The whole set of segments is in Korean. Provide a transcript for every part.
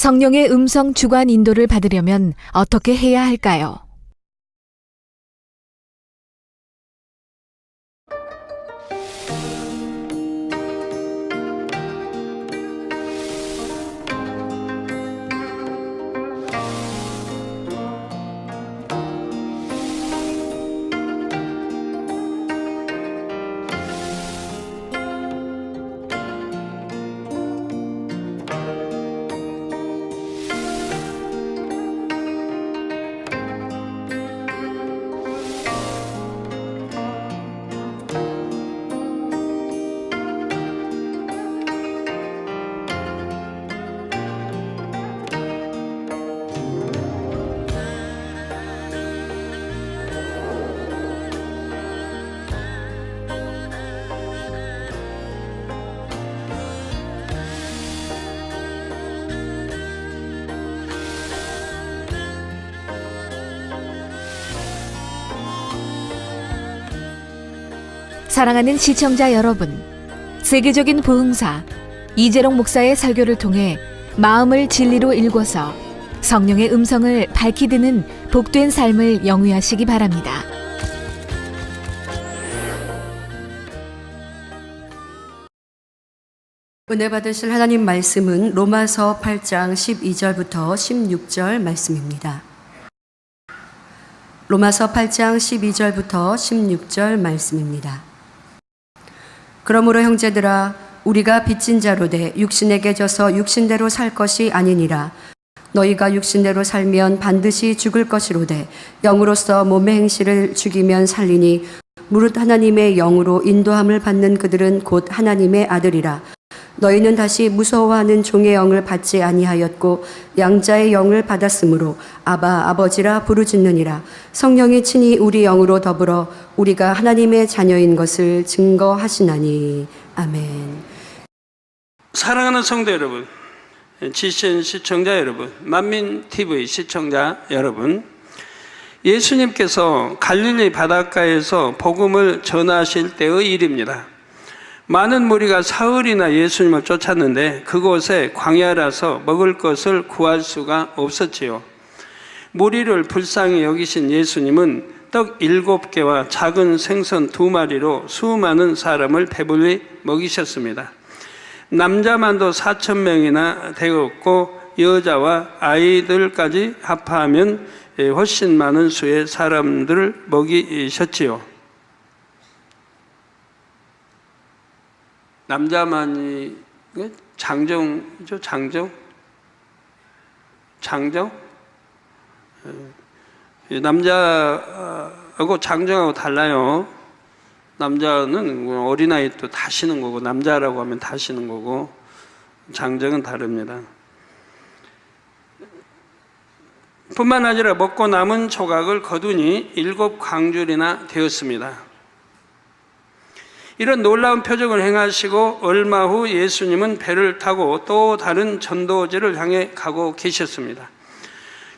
성령의 음성 주관 인도를 받으려면 어떻게 해야 할까요? 사랑하는 시청자 여러분, 세계적인 보응사 이재롱 목사의 설교를 통해 마음을 진리로 일궈서 성령의 음성을 밝히 듣는 복된 삶을 영위하시기 바랍니다. 은혜 받으실 하나님 말씀은 로마서 8장 12절부터 16절 말씀입니다. 로마서 8장 12절부터 16절 말씀입니다. 그러므로 형제들아, 우리가 빚진 자로 돼 육신에게 져서 육신대로 살 것이 아니니라. 너희가 육신대로 살면 반드시 죽을 것이로되 영으로서 몸의 행실을 죽이면 살리니 무릇 하나님의 영으로 인도함을 받는 그들은 곧 하나님의 아들이라. 너희는 다시 무서워하는 종의 영을 받지 아니하였고 양자의 영을 받았으므로 아바 아버지라 부르짖느니라. 성령이 친히 우리 영으로 더불어 우리가 하나님의 자녀인 것을 증거하시나니. 아멘. 사랑하는 성도 여러분, GCN 시청자 여러분, 만민TV 시청자 여러분, 예수님께서 갈릴리 바닷가에서 복음을 전하실 때의 일입니다. 많은 무리가 사흘이나 예수님을 쫓았는데 그곳에 광야라서 먹을 것을 구할 수가 없었지요. 무리를 불쌍히 여기신 예수님은 떡 7개와 작은 생선 2마리로 수많은 사람을 배불리 먹이셨습니다. 남자만도 4,000명이나 되었고 여자와 아이들까지 합하면 훨씬 많은 수의 사람들을 먹이셨지요. 남자만이 장정이죠, 장정? 남자하고 장정하고 달라요. 남자는 어린아이 또 다시는 거고, 남자라고 하면 다시는 거고, 장정은 다릅니다. 뿐만 아니라 먹고 남은 조각을 거두니 7광줄이나 되었습니다. 이런 놀라운 표적을 행하시고 얼마 후 예수님은 배를 타고 또 다른 전도지를 향해 가고 계셨습니다.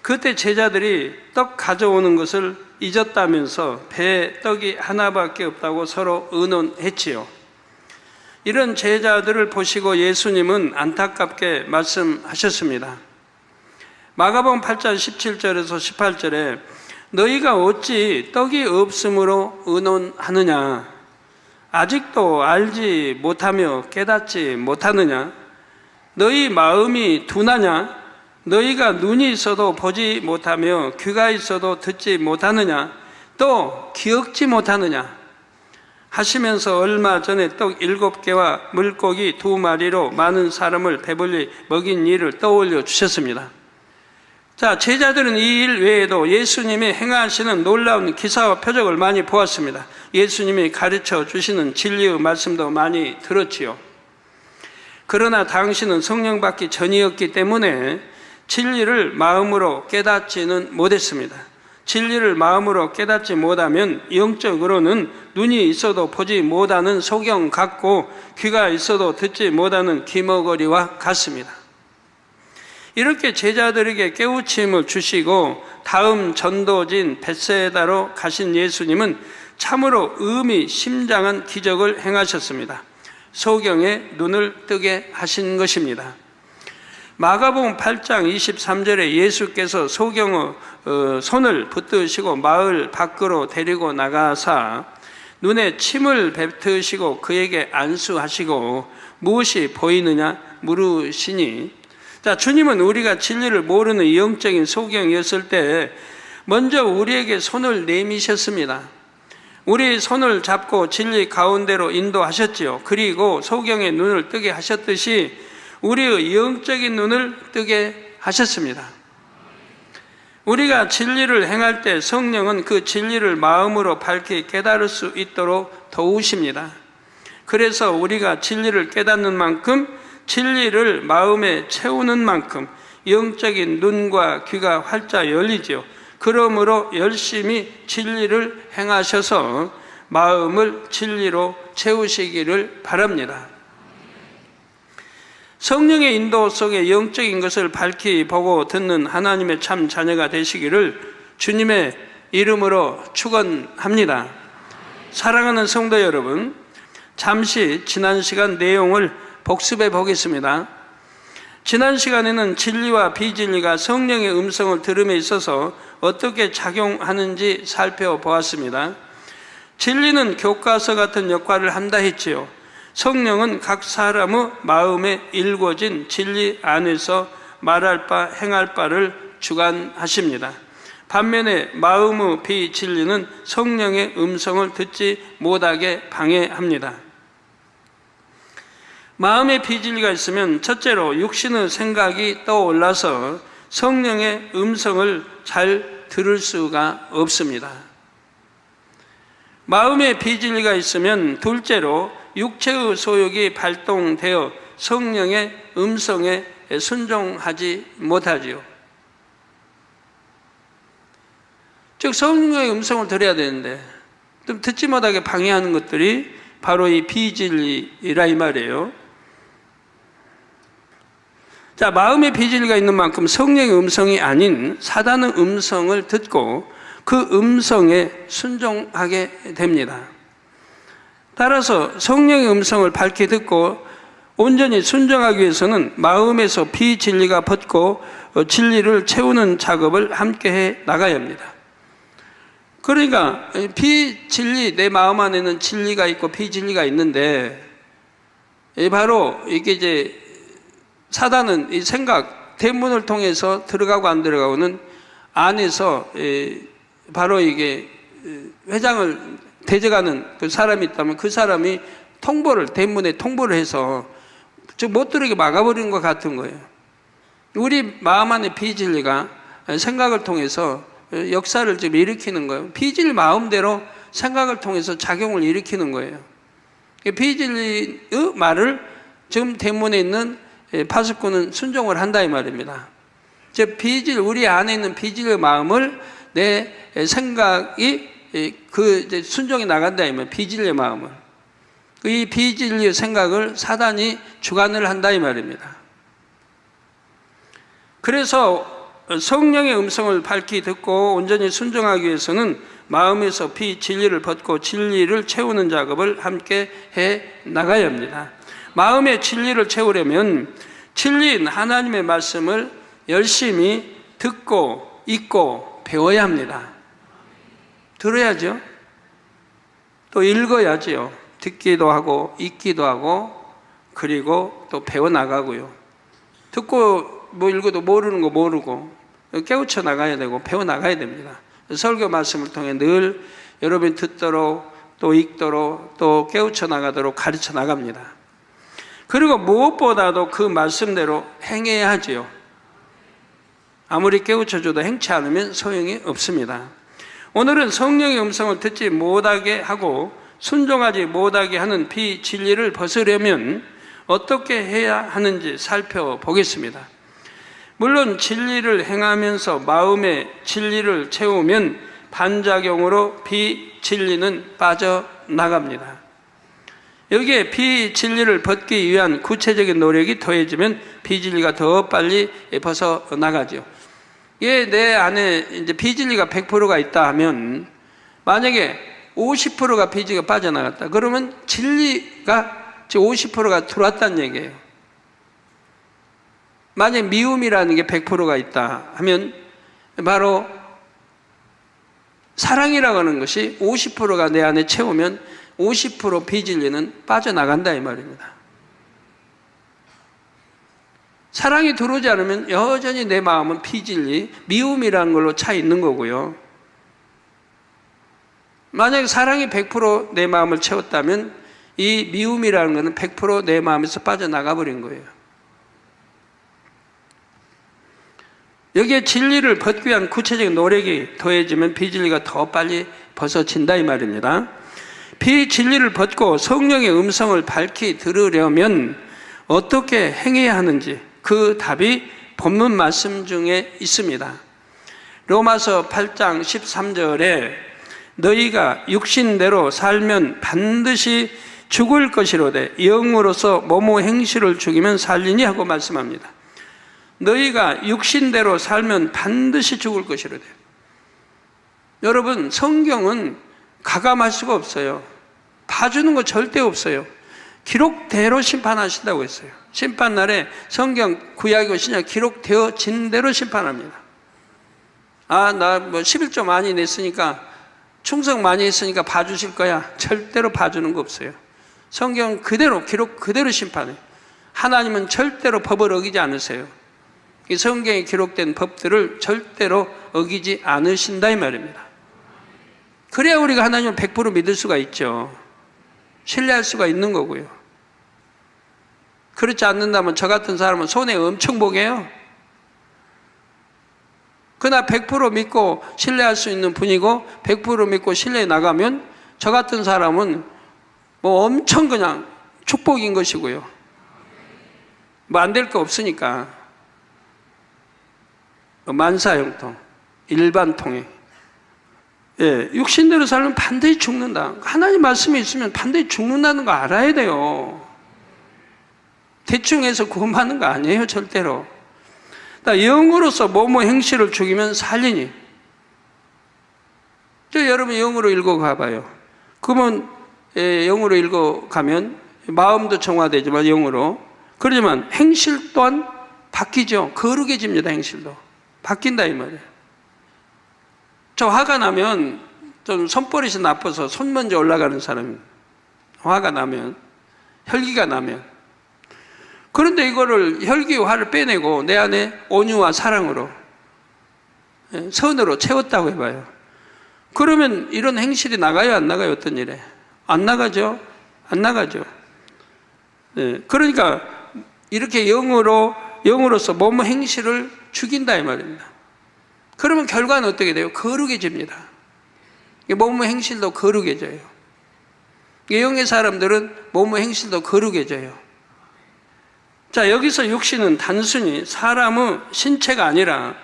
그때 제자들이 떡 가져오는 것을 잊었다면서 배에 떡이 하나밖에 없다고 서로 의논했지요. 이런 제자들을 보시고 예수님은 안타깝게 말씀하셨습니다. 마가복음 8장 17절에서 18절에 너희가 어찌 떡이 없으므로 의논하느냐? 아직도 알지 못하며 깨닫지 못하느냐? 너희 마음이 둔하냐? 너희가 눈이 있어도 보지 못하며 귀가 있어도 듣지 못하느냐? 또 기억지 못하느냐? 하시면서 얼마 전에 떡 7개와 물고기 2마리로 많은 사람을 배불리 먹인 일을 떠올려 주셨습니다. 자, 제자들은 이 일 외에도 예수님이 행하시는 놀라운 기사와 표적을 많이 보았습니다. 예수님이 가르쳐 주시는 진리의 말씀도 많이 들었지요. 그러나 당시는 성령 받기 전이었기 때문에 진리를 마음으로 깨닫지는 못했습니다. 진리를 마음으로 깨닫지 못하면 영적으로는 눈이 있어도 보지 못하는 소경 같고 귀가 있어도 듣지 못하는 귀머거리와 같습니다. 이렇게 제자들에게 깨우침을 주시고 다음 전도지인 벳세다로 가신 예수님은 참으로 의미심장한 기적을 행하셨습니다. 소경의 눈을 뜨게 하신 것입니다. 마가복음 8장 23절에 예수께서 소경의 손을 붙드시고 마을 밖으로 데리고 나가사 눈에 침을 뱉으시고 그에게 안수하시고 무엇이 보이느냐 물으시니, 자, 주님은 우리가 진리를 모르는 영적인 소경이었을 때 먼저 우리에게 손을 내미셨습니다. 우리 손을 잡고 진리 가운데로 인도하셨지요. 그리고 소경의 눈을 뜨게 하셨듯이 우리의 영적인 눈을 뜨게 하셨습니다. 우리가 진리를 행할 때 성령은 그 진리를 마음으로 밝히 깨달을 수 있도록 도우십니다. 그래서 우리가 진리를 깨닫는 만큼, 진리를 마음에 채우는 만큼 영적인 눈과 귀가 활짝 열리지요. 그러므로 열심히 진리를 행하셔서 마음을 진리로 채우시기를 바랍니다. 성령의 인도 속에 영적인 것을 밝히 보고 듣는 하나님의 참 자녀가 되시기를 주님의 이름으로 축원합니다. 사랑하는 성도 여러분, 잠시 지난 시간 내용을 복습해 보겠습니다. 지난 시간에는 진리와 비진리가 성령의 음성을 들음에 있어서 어떻게 작용하는지 살펴보았습니다. 진리는 교과서 같은 역할을 한다 했지요. 성령은 각 사람의 마음에 일궈진 진리 안에서 말할 바 행할 바를 주관하십니다. 반면에 마음의 비진리는 성령의 음성을 듣지 못하게 방해합니다. 마음의 비진리가 있으면 첫째로 육신의 생각이 떠올라서 성령의 음성을 잘 들을 수가 없습니다. 마음의 비진리가 있으면 둘째로 육체의 소욕이 발동되어 성령의 음성에 순종하지 못하지요. 즉 성령의 음성을 들어야 되는데 좀 듣지 못하게 방해하는 것들이 바로 이 비진리라 이 말이에요. 자, 마음의 비진리가 있는 만큼 성령의 음성이 아닌 사단의 음성을 듣고 그 음성에 순종하게 됩니다. 따라서 성령의 음성을 밝게 듣고 온전히 순종하기 위해서는 마음에서 비진리가 벗고 진리를 채우는 작업을 함께 해 나가야 합니다. 그러니까 비진리, 내 마음 안에는 진리가 있고 비진리가 있는데 바로 이게 이제 사단은 이 생각, 대문을 통해서 들어가고 안 들어가고는 안에서 바로 이게 회장을 대적하는 그 사람이 있다면 그 사람이 대문에 통보를 해서 즉 못 들어오게 막아버리는 것 같은 거예요. 우리 마음 안에 비진리가 생각을 통해서 역사를 좀 일으키는 거예요. 비진리 마음대로 생각을 통해서 작용을 일으키는 거예요. 비진리의 말을 지금 대문에 있는 파수꾼은 순종을 한다 이 말입니다. 즉 우리 안에 있는 비진리의 마음을 내 생각이 이제 순종이 나간다 이 말. 비진리의 마음을, 이 비진리의 생각을 사단이 주관을 한다 이 말입니다. 그래서 성령의 음성을 밝히 듣고 온전히 순종하기 위해서는 마음에서 비진리를 벗고 진리를 채우는 작업을 함께 해 나가야 합니다. 마음의 진리를 채우려면 진리인 하나님의 말씀을 열심히 듣고 읽고 배워야 합니다. 들어야죠. 또 읽어야지요. 듣기도 하고 읽기도 하고 그리고 또 배워나가고요. 듣고 뭐 읽어도 모르는 거 모르고 깨우쳐 나가야 되고 배워나가야 됩니다. 설교 말씀을 통해 늘 여러분이 듣도록 또 읽도록 또 깨우쳐 나가도록 가르쳐 나갑니다. 그리고 무엇보다도 그 말씀대로 행해야 하지요. 아무리 깨우쳐줘도 행치 않으면 소용이 없습니다. 오늘은 성령의 음성을 듣지 못하게 하고 순종하지 못하게 하는 비진리를 벗으려면 어떻게 해야 하는지 살펴보겠습니다. 물론 진리를 행하면서 마음의 진리를 채우면 반작용으로 비진리는 빠져나갑니다. 여기에 비진리를 벗기 위한 구체적인 노력이 더해지면 비진리가 더 빨리 벗어나가죠. 내 안에 이제 비진리가 100%가 있다 하면 만약에 50%가 비진리가 빠져나갔다. 그러면 진리가 50%가 들어왔다는 얘기예요. 만약 미움이라는 게 100%가 있다 하면 바로 사랑이라고 하는 것이 50%가 내 안에 채우면 50% 비진리는 빠져나간다 이 말입니다. 사랑이 들어오지 않으면 여전히 내 마음은 비진리, 미움이라는 걸로 차 있는 거고요. 만약에 사랑이 100% 내 마음을 채웠다면 이 미움이라는 것은 100% 내 마음에서 빠져나가 버린 거예요. 여기에 진리를 벗기 위한 구체적인 노력이 더해지면 비진리가 더 빨리 벗어진다 이 말입니다. 비진리를 벗고 성령의 음성을 밝히 들으려면 어떻게 행해야 하는지 그 답이 본문 말씀 중에 있습니다. 로마서 8장 13절에 너희가 육신대로 살면 반드시 죽을 것이로되 영으로서 뭐뭐 행실을 죽이면 살리니 하고 말씀합니다. 너희가 육신대로 살면 반드시 죽을 것이로되. 여러분, 성경은 가감할 수가 없어요. 봐주는 거 절대 없어요. 기록대로 심판하신다고 했어요. 심판날에 성경 구약이고 신약 기록되어진 대로 심판합니다. 나 11조 많이 냈으니까 충성 많이 했으니까 봐주실 거야. 절대로 봐주는 거 없어요. 성경 그대로 기록 그대로 심판해요. 하나님은 절대로 법을 어기지 않으세요. 이 성경에 기록된 법들을 절대로 어기지 않으신다 이 말입니다. 그래야 우리가 하나님을 100% 믿을 수가 있죠. 신뢰할 수가 있는 거고요. 그렇지 않는다면 저 같은 사람은 손해 엄청 보게요. 그러나 100% 믿고 신뢰할 수 있는 분이고 100% 믿고 신뢰해 나가면 저 같은 사람은 뭐 엄청 그냥 축복인 것이고요. 뭐 안 될 거 없으니까. 만사형통, 일반통행. 예, 육신대로 살면 반드시 죽는다. 하나님 말씀이 있으면 반드시 죽는다는 거 알아야 돼요. 대충 해서 구원받는 거 아니에요, 절대로. 영으로서 뭐뭐 행실을 죽이면 살리니. 여러분 영으로 읽어가 봐요. 그러면 영으로 읽어가면 마음도 정화되지만 영으로. 그러지만 행실 또한 바뀌죠. 거룩해집니다, 행실도. 바뀐다 이 말이에요. 저 화가 나면 좀 손버릇이 나빠서 손 먼저 올라가는 사람, 화가 나면, 혈기가 나면. 그런데 이거를 혈기와 화를 빼내고 내 안에 온유와 사랑으로, 선으로 채웠다고 해봐요. 그러면 이런 행실이 나가요, 안 나가요? 어떤 일에? 안 나가죠? 안 나가죠. 네. 그러니까 이렇게 영으로서 뭐뭐 행실을 죽인다 이 말입니다. 그러면 결과는 어떻게 돼요? 거룩해집니다. 뭐뭐 행실도 거룩해져요. 영의 사람들은 뭐뭐 행실도 거룩해져요. 자, 여기서 육신은 단순히 사람의 신체가 아니라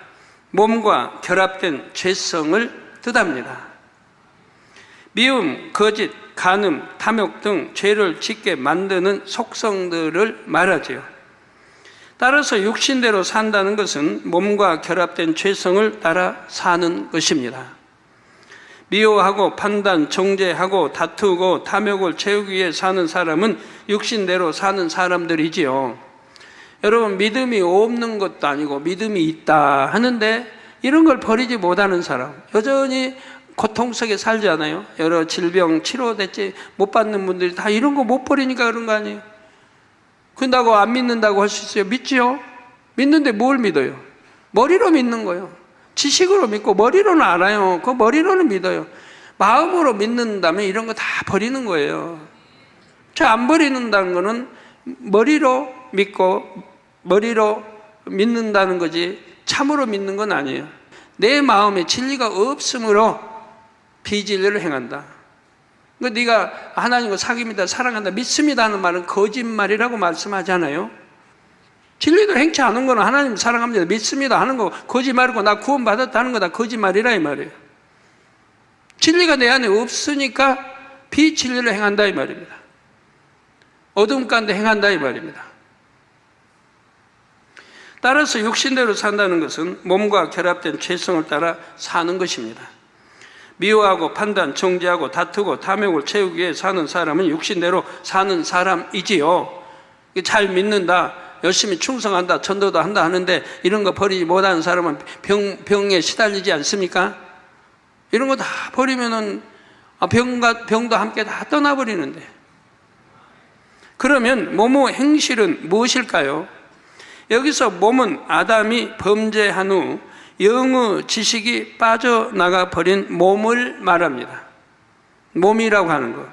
몸과 결합된 죄성을 뜻합니다. 미움, 거짓, 간음, 탐욕 등 죄를 짓게 만드는 속성들을 말하지요. 따라서 육신대로 산다는 것은 몸과 결합된 죄성을 따라 사는 것입니다. 미워하고 판단, 정죄하고 다투고 탐욕을 채우기 위해 사는 사람은 육신대로 사는 사람들이지요. 여러분, 믿음이 없는 것도 아니고 믿음이 있다 하는데 이런 걸 버리지 못하는 사람, 여전히 고통 속에 살지 않아요? 여러 질병 치료됐지 못 받는 분들이 다 이런 거 못 버리니까 그런 거 아니에요? 그런다고 안 믿는다고 할 수 있어요? 믿지요? 믿는데 뭘 믿어요? 머리로 믿는 거예요. 지식으로 믿고 머리로는 알아요. 그 머리로는 믿어요. 마음으로 믿는다면 이런 거 다 버리는 거예요. 저 안 버리는다는 거는 머리로 믿고 머리로 믿는다는 거지 참으로 믿는 건 아니에요. 내 마음에 진리가 없으므로 비진리를 행한다. 네가 하나님과 사귑니다, 사랑한다, 믿습니다 하는 말은 거짓말이라고 말씀하잖아요. 진리도 행치 않은 거는 하나님 사랑합니다, 믿습니다 하는 거 거짓말이고 나 구원받았다 하는 거 다 거짓말이라 이 말이에요. 진리가 내 안에 없으니까 비진리를 행한다 이 말입니다. 어둠 가운데 행한다 이 말입니다. 따라서 육신대로 산다는 것은 몸과 결합된 죄성을 따라 사는 것입니다. 미워하고 판단, 정죄하고 다투고 탐욕을 채우기 위해 사는 사람은 육신대로 사는 사람이지요. 잘 믿는다, 열심히 충성한다, 전도도 한다 하는데 이런 거 버리지 못하는 사람은 병에 시달리지 않습니까? 이런 거 다 버리면은 병도 함께 다 떠나버리는데. 그러면 몸의 행실은 무엇일까요? 여기서 몸은 아담이 범죄한 후 영의 지식이 빠져나가 버린 몸을 말합니다. 몸이라고 하는 거.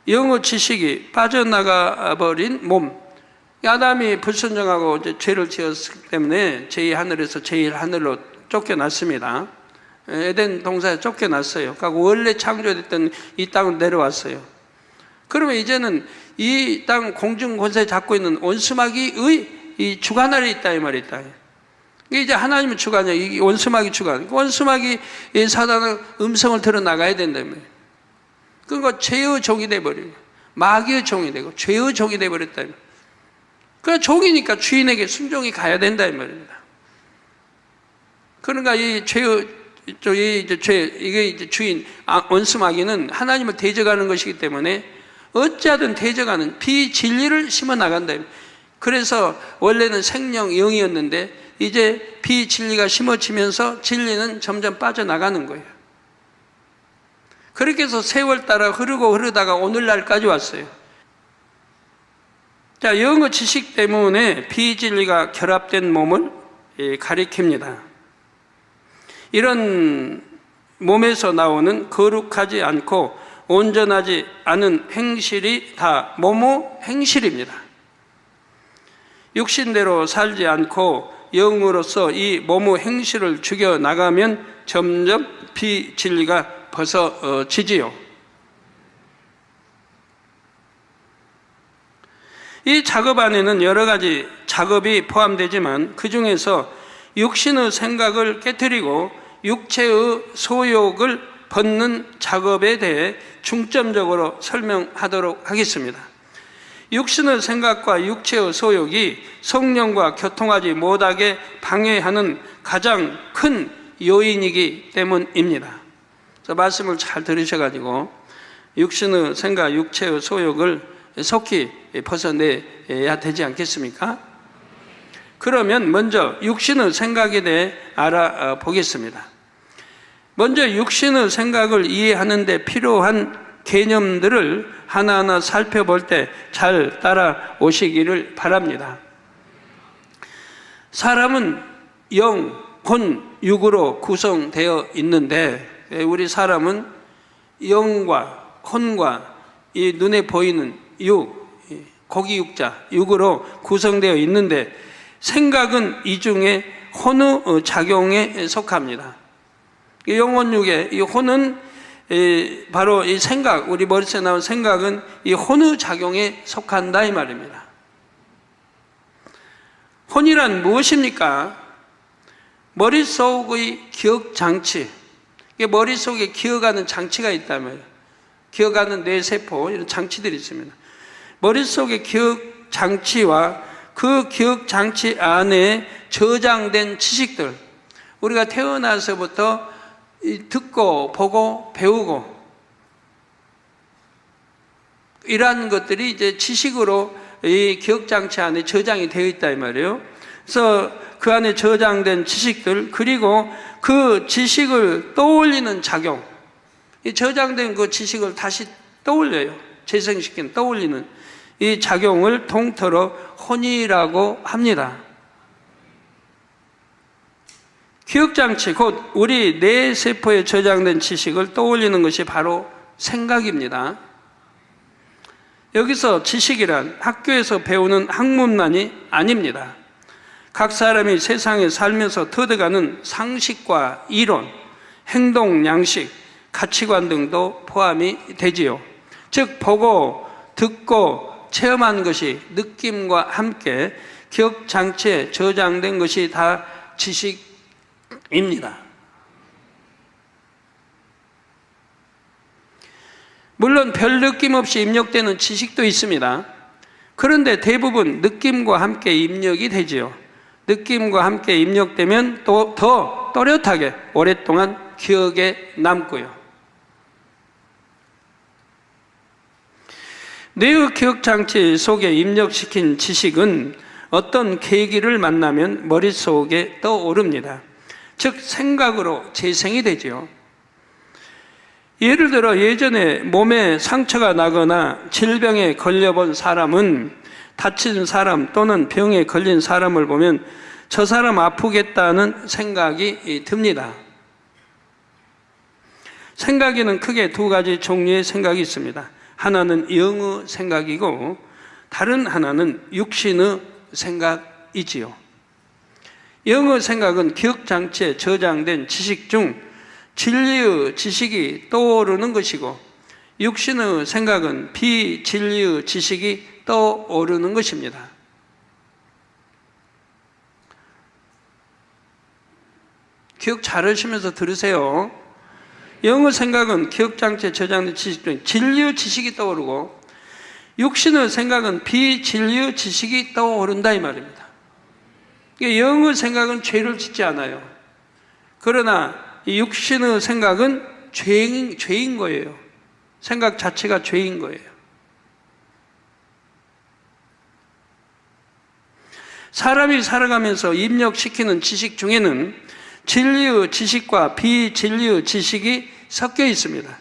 영의 지식이 빠져나가 버린 몸. 아담이 불순종하고 이제 죄를 지었기 때문에 제2하늘에서 제1하늘로 쫓겨났습니다. 에덴 동산에 쫓겨났어요. 그러니까 원래 창조됐던 이 땅으로 내려왔어요. 그러면 이제는 이 땅 공중 권세 잡고 있는 원수마귀의 이 주관 아래 있다 이 말이다. 이제 하나님의 주관이야. 이 원수마귀 주관. 원수마귀 사단의 음성을 들어 나가야 된다며. 그러니까 죄의 종이 돼버리고 마귀의 종이 되고 죄의 종이 돼버렸다. 그 종이니까 주인에게 순종이 가야 된다 이 말입니다. 그러니까 이 죄의 이게 이제 주인 원수마귀는 하나님을 대적하는 것이기 때문에 어찌하든 대적하는 비진리를 심어 나간다. 그래서 원래는 생명 영이었는데 이제 비진리가 심어지면서 진리는 점점 빠져나가는 거예요. 그렇게 해서 세월 따라 흐르다가 오늘날까지 왔어요. 자, 영의 지식 때문에 비진리가 결합된 몸을 가리킵니다. 이런 몸에서 나오는 거룩하지 않고 온전하지 않은 행실이 다 몸의 행실입니다. 육신대로 살지 않고 영으로서 이 몸의 행실을 죽여나가면 점점 비진리가 벗어지지요. 이 작업 안에는 여러 가지 작업이 포함되지만 그 중에서 육신의 생각을 깨트리고 육체의 소욕을 벗는 작업에 대해 중점적으로 설명하도록 하겠습니다. 육신의 생각과 육체의 소욕이 성령과 교통하지 못하게 방해하는 가장 큰 요인이기 때문입니다. 그래서 말씀을 잘 들으셔가지고 육신의 생각, 육체의 소욕을 속히 벗어내야 되지 않겠습니까? 그러면 먼저 육신의 생각에 대해 알아보겠습니다. 먼저 육신의 생각을 이해하는 데 필요한 개념들을 하나하나 살펴볼 때 잘 따라오시기를 바랍니다. 사람은 영, 혼, 육으로 구성되어 있는데 우리 사람은 영과 혼과 이 눈에 보이는 육, 고기 육자, 육으로 구성되어 있는데 생각은 이 중에 혼의 작용에 속합니다. 영혼육의 이 혼은 바로 이 생각, 우리 머릿속에 나온 생각은 이 혼의 작용에 속한다 이 말입니다. 혼이란 무엇입니까? 머릿속의 기억장치, 머릿속에 기억하는 장치가 있다면 기억하는 뇌세포 이런 장치들이 있습니다. 머릿속의 기억장치와 그 기억장치 안에 저장된 지식들, 우리가 태어나서부터 듣고 보고 배우고 이러한 것들이 이제 지식으로 이 기억장치 안에 저장이 되어 있다 이 말이에요. 그래서 그 안에 저장된 지식들, 그리고 그 지식을 떠올리는 작용, 이 저장된 그 지식을 다시 떠올려요. 재생시키는, 떠올리는 이 작용을 통틀어 혼이라고 합니다. 기억장치, 곧 우리 뇌세포에 저장된 지식을 떠올리는 것이 바로 생각입니다. 여기서 지식이란 학교에서 배우는 학문만이 아닙니다. 각 사람이 세상에 살면서 터득하는 상식과 이론, 행동, 양식, 가치관 등도 포함이 되지요. 즉 보고, 듣고, 체험한 것이 느낌과 함께 기억장치에 저장된 것이 다 지식입니다. 물론 별 느낌 없이 입력되는 지식도 있습니다. 그런데 대부분 느낌과 함께 입력이 되지요. 느낌과 함께 입력되면 또 더 또렷하게 오랫동안 기억에 남고요. 뇌의 기억장치 속에 입력시킨 지식은 어떤 계기를 만나면 머릿속에 떠오릅니다. 즉 생각으로 재생이 되지요. 예를 들어 예전에 몸에 상처가 나거나 질병에 걸려본 사람은 다친 사람 또는 병에 걸린 사람을 보면 저 사람 아프겠다는 생각이 듭니다. 생각에는 크게 두 가지 종류의 생각이 있습니다. 하나는 영의 생각이고 다른 하나는 육신의 생각이지요. 영의 생각은 기억장치에 저장된 지식 중 진리의 지식이 떠오르는 것이고 육신의 생각은 비진리의 지식이 떠오르는 것입니다. 기억 잘 하시면서 들으세요. 영의 생각은 기억장치에 저장된 지식 중 진리의 지식이 떠오르고 육신의 생각은 비진리의 지식이 떠오른다 이 말입니다. 영의 생각은 죄를 짓지 않아요. 그러나 이 육신의 생각은 죄인 거예요. 생각 자체가 죄인 거예요. 사람이 살아가면서 입력시키는 지식 중에는 진리의 지식과 비진리의 지식이 섞여 있습니다.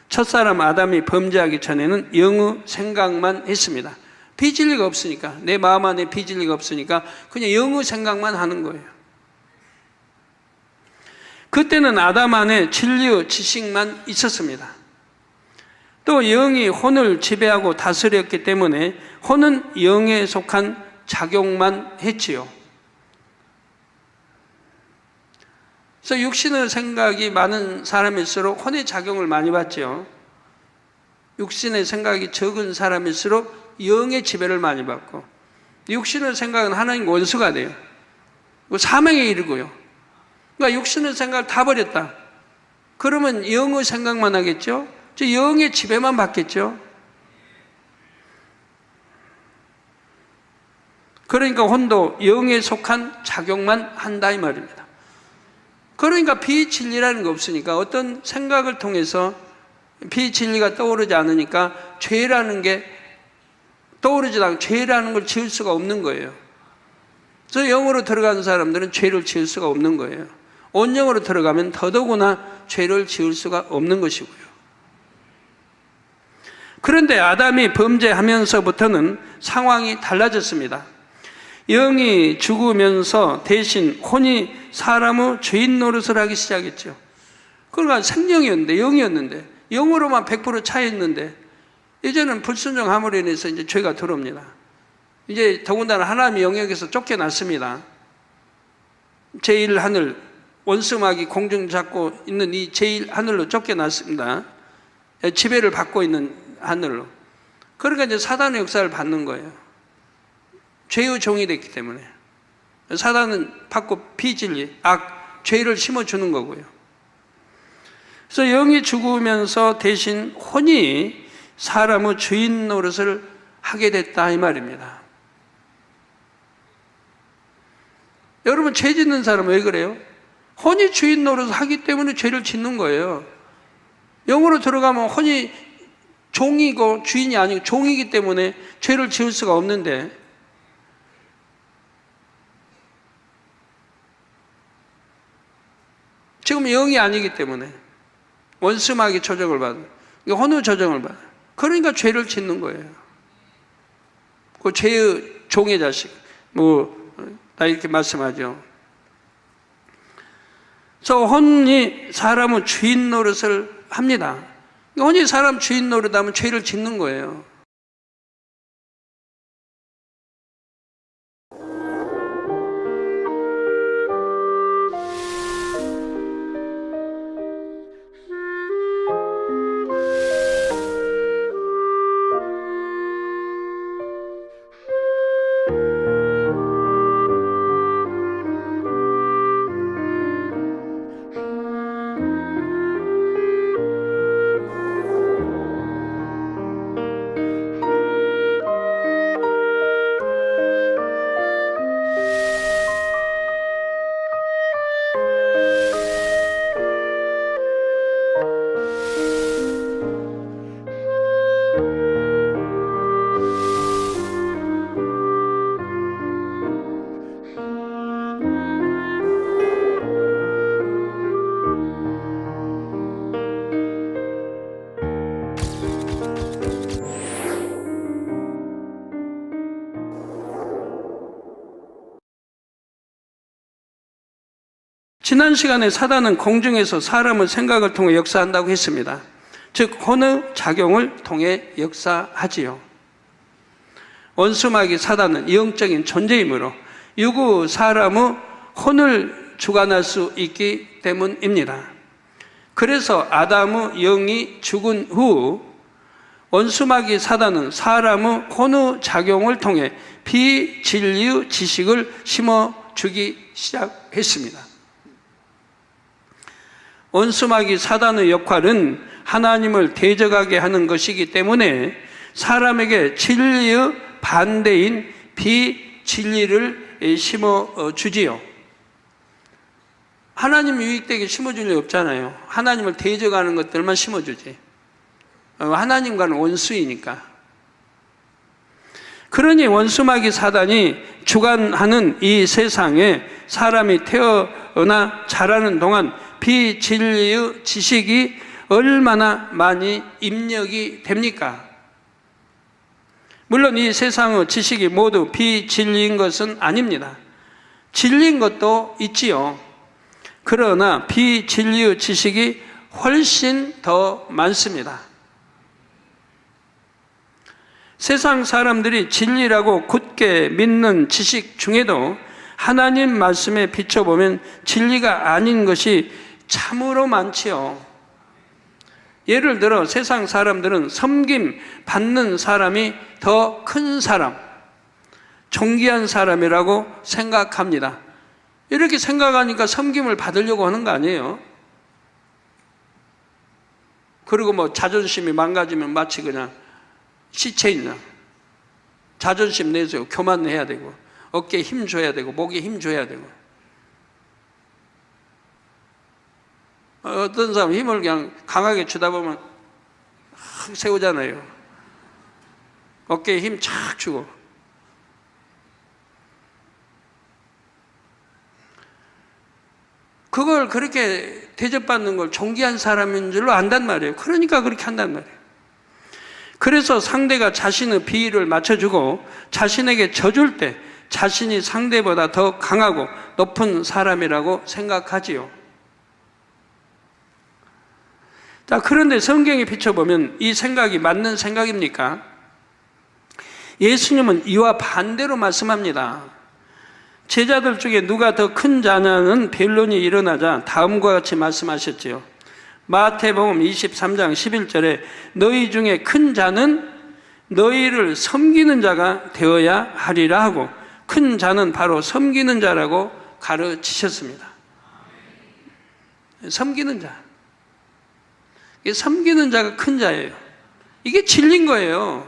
첫사람 아담이 범죄하기 전에는 영의 생각만 했습니다. 비진리가 없으니까, 내 마음 안에 비진리가 없으니까 그냥 영의 생각만 하는 거예요. 그때는 아담 안에 진리의 지식만 있었습니다. 또 영이 혼을 지배하고 다스렸기 때문에 혼은 영에 속한 작용만 했지요. 그래서 육신의 생각이 많은 사람일수록 혼의 작용을 많이 받죠. 육신의 생각이 적은 사람일수록 영의 지배를 많이 받고, 육신의 생각은 하나님과 원수가 돼요. 사망에 이르고요. 그러니까 육신의 생각을 다 버렸다. 그러면 영의 생각만 하겠죠? 저 영의 지배만 받겠죠? 그러니까 혼도 영에 속한 작용만 한다 이 말입니다. 그러니까 비진리라는 게 없으니까 어떤 생각을 통해서 비진리가 떠오르지 않으니까 죄라는 게 떠오르지 않고 죄라는 걸 지을 수가 없는 거예요. 그래서 영으로 들어가는 사람들은 죄를 지을 수가 없는 거예요. 온영으로 들어가면 더더구나 죄를 지을 수가 없는 것이고요. 그런데 아담이 범죄하면서부터는 상황이 달라졌습니다. 영이 죽으면서 대신 혼이 사람의 죄인 노릇을 하기 시작했죠. 그러니까 생명이었는데, 영이었는데, 영으로만 100% 차있는데, 이제는 불순종함으로 인해서 이제 죄가 들어옵니다. 이제 더군다나 하나님의 영역에서 쫓겨났습니다. 제1하늘, 원수마귀 공중 잡고 있는 이 제1하늘로 쫓겨났습니다. 지배를 받고 있는 하늘로. 그러니까 이제 사단의 역사를 받는 거예요. 죄의 종이 됐기 때문에. 사단은 받고 비진리, 악, 죄를 심어주는 거고요. 그래서 영이 죽으면서 대신 혼이 사람의 주인 노릇을 하게 됐다 이 말입니다. 여러분, 죄 짓는 사람은 왜 그래요? 혼이 주인 노릇을 하기 때문에 죄를 짓는 거예요. 영으로 들어가면 혼이 종이고 주인이 아니고 종이기 때문에 죄를 지을 수가 없는데, 지금 영이 아니기 때문에 원수마귀 조정을 받은, 혼의 조정을 받은, 그러니까 죄를 짓는 거예요. 그 죄의 종의 자식, 다 이렇게 말씀하죠. 그래서 혼이 사람의 주인 노릇을 합니다. 혼이 사람 주인 노릇하면 죄를 짓는 거예요. 지난 시간에 사단은 공중에서 사람의 생각을 통해 역사한다고 했습니다. 즉 혼의 작용을 통해 역사하지요. 원수마귀 사단은 영적인 존재이므로 유구 사람의 혼을 주관할 수 있기 때문입니다. 그래서 아담의 영이 죽은 후 원수마귀 사단은 사람의 혼의 작용을 통해 비진리의 지식을 심어주기 시작했습니다. 원수마귀 사단의 역할은 하나님을 대적하게 하는 것이기 때문에 사람에게 진리의 반대인 비진리를 심어주지요. 하나님 유익되게 심어줄 리 없잖아요. 하나님을 대적하는 것들만 심어주지. 하나님과는 원수이니까. 그러니 원수마귀 사단이 주관하는 이 세상에 사람이 태어나 자라는 동안 비진리의 지식이 얼마나 많이 입력이 됩니까? 물론 이 세상의 지식이 모두 비진리인 것은 아닙니다. 진리인 것도 있지요. 그러나 비진리의 지식이 훨씬 더 많습니다. 세상 사람들이 진리라고 굳게 믿는 지식 중에도 하나님 말씀에 비춰보면 진리가 아닌 것이 참으로 많지요. 예를 들어 세상 사람들은 섬김 받는 사람이 더 큰 사람, 존귀한 사람이라고 생각합니다. 이렇게 생각하니까 섬김을 받으려고 하는 거 아니에요? 그리고 뭐 자존심이 망가지면 마치 그냥 시체인 양. 자존심 내세요. 교만해야 되고, 어깨에 힘 줘야 되고, 목에 힘 줘야 되고. 어떤 사람 힘을 그냥 강하게 주다 보면 확 세우잖아요. 어깨에 힘 착 주고. 그걸 그렇게 대접받는 걸 존귀한 사람인 줄로 안단 말이에요. 그러니까 그렇게 한단 말이에요. 그래서 상대가 자신의 비위를 맞춰주고 자신에게 져줄 때 자신이 상대보다 더 강하고 높은 사람이라고 생각하지요. 자, 그런데 성경에 비춰보면 이 생각이 맞는 생각입니까? 예수님은 이와 반대로 말씀합니다. 제자들 중에 누가 더 큰 자냐는 변론이 일어나자 다음과 같이 말씀하셨지요. 마태복음 23장 11절에 너희 중에 큰 자는 너희를 섬기는 자가 되어야 하리라 하고 큰 자는 바로 섬기는 자라고 가르치셨습니다. 섬기는 자. 섬기는 자가 큰 자예요. 이게 진리인 거예요.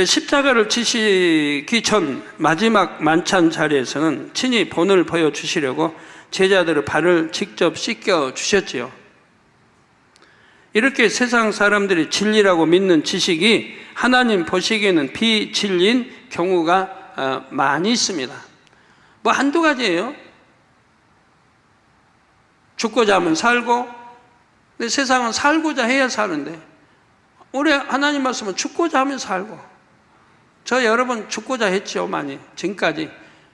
십자가를 지시기 전 마지막 만찬 자리에서는 친히 본을 보여주시려고 제자들의 발을 직접 씻겨 주셨지요. 이렇게 세상 사람들이 진리라고 믿는 지식이 하나님 보시기에는 비진리인 경우가 많이 있습니다. 뭐 한두 가지예요. 죽고자 하면 살고, 근데 세상은 살고자 해야 사는데 올해 하나님 말씀은 죽고자 하면 살고, 저 여러 번 죽고자 했죠, 많이. 지금까지.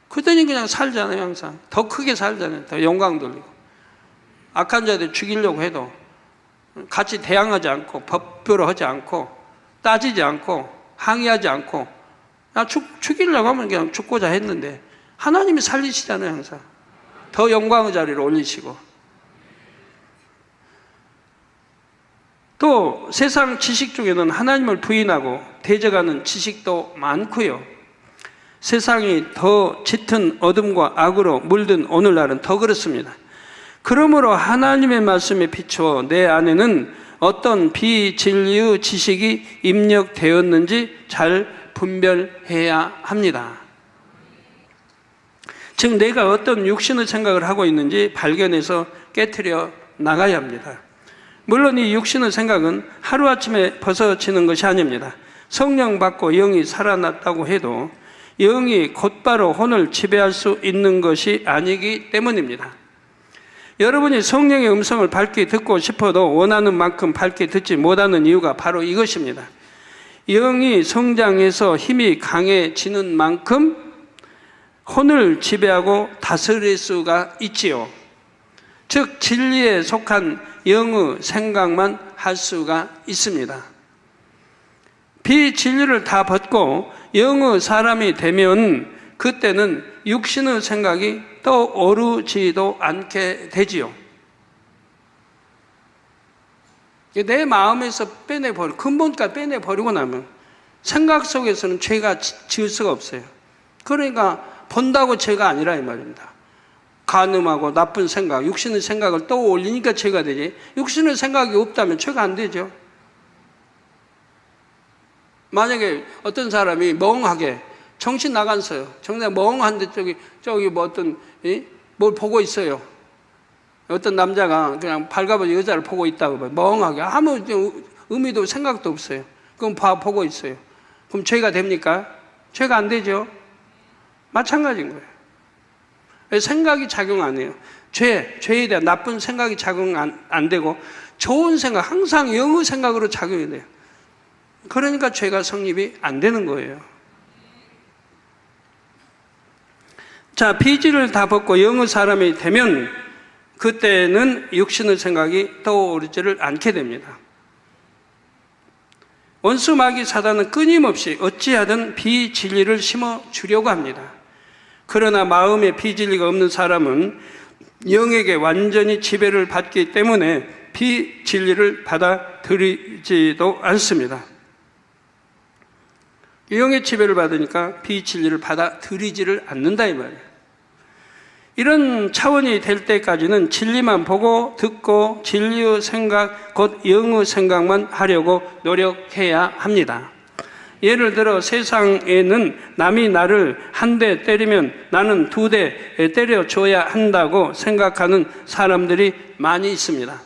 그랬더니 그냥 살잖아요, 항상. 더 크게 살잖아요. 더 영광 돌리고. 악한 자들 죽이려고 해도 같이 대항하지 않고, 법표로 하지 않고, 따지지 않고, 항의하지 않고, 죽이려고 하면 그냥 죽고자 했는데, 하나님이 살리시잖아요, 항상. 더 영광의 자리로 올리시고. 또 세상 지식 중에는 하나님을 부인하고 대적하는 지식도 많고요. 세상이 더 짙은 어둠과 악으로 물든 오늘날은 더 그렇습니다. 그러므로 하나님의 말씀에 비추어 내 안에는 어떤 비진리의 지식이 입력되었는지 잘 분별해야 합니다. 즉 내가 어떤 육신의 생각을 하고 있는지 발견해서 깨트려 나가야 합니다. 물론 이 육신의 생각은 하루아침에 벗어지는 것이 아닙니다. 성령 받고 영이 살아났다고 해도 영이 곧바로 혼을 지배할 수 있는 것이 아니기 때문입니다. 여러분이 성령의 음성을 밝게 듣고 싶어도 원하는 만큼 밝게 듣지 못하는 이유가 바로 이것입니다. 영이 성장해서 힘이 강해지는 만큼 혼을 지배하고 다스릴 수가 있지요. 즉 진리에 속한 영의 생각만 할 수가 있습니다. 비진리를 다 벗고 영의 사람이 되면 그때는 육신의 생각이 떠오르지도 않게 되지요. 내 마음에서 빼내버리고 근본까지 빼내버리고 나면 생각 속에서는 죄가 지을 수가 없어요. 그러니까 본다고 죄가 아니라 이 말입니다. 간음하고 나쁜 생각, 육신의 생각을 떠올리니까 죄가 되지, 육신의 생각이 없다면 죄가 안 되죠. 만약에 어떤 사람이 멍하게 정신 나갔어요. 정말 멍한데 저기 뭐 어떤 뭘 보고 있어요. 어떤 남자가 그냥 발가벗은 여자를 보고 있다고 봐요. 멍하게 아무 의미도 생각도 없어요. 그럼 보고 있어요. 그럼 죄가 됩니까? 죄가 안 되죠. 마찬가지인 거예요. 생각이 작용 안 해요. 죄에 대한 나쁜 생각이 작용 안 되고 좋은 생각, 항상 영의 생각으로 작용이 돼요. 그러니까 죄가 성립이 안 되는 거예요. 자, 비지를 다 벗고 영의 사람이 되면 그때는 육신의 생각이 떠오르지를 않게 됩니다. 원수 마귀 사단은 끊임없이 어찌하든 비진리를 심어주려고 합니다. 그러나 마음에 비진리가 없는 사람은 영에게 완전히 지배를 받기 때문에 비진리를 받아들이지도 않습니다. 영의 지배를 받으니까 비진리를 받아들이지를 않는다 이 말이에요. 이런 차원이 될 때까지는 진리만 보고 듣고 진리의 생각, 곧 영의 생각만 하려고 노력해야 합니다. 예를 들어 세상에는 남이 나를 한 대 때리면 나는 2대 때려줘야 한다고 생각하는 사람들이 많이 있습니다.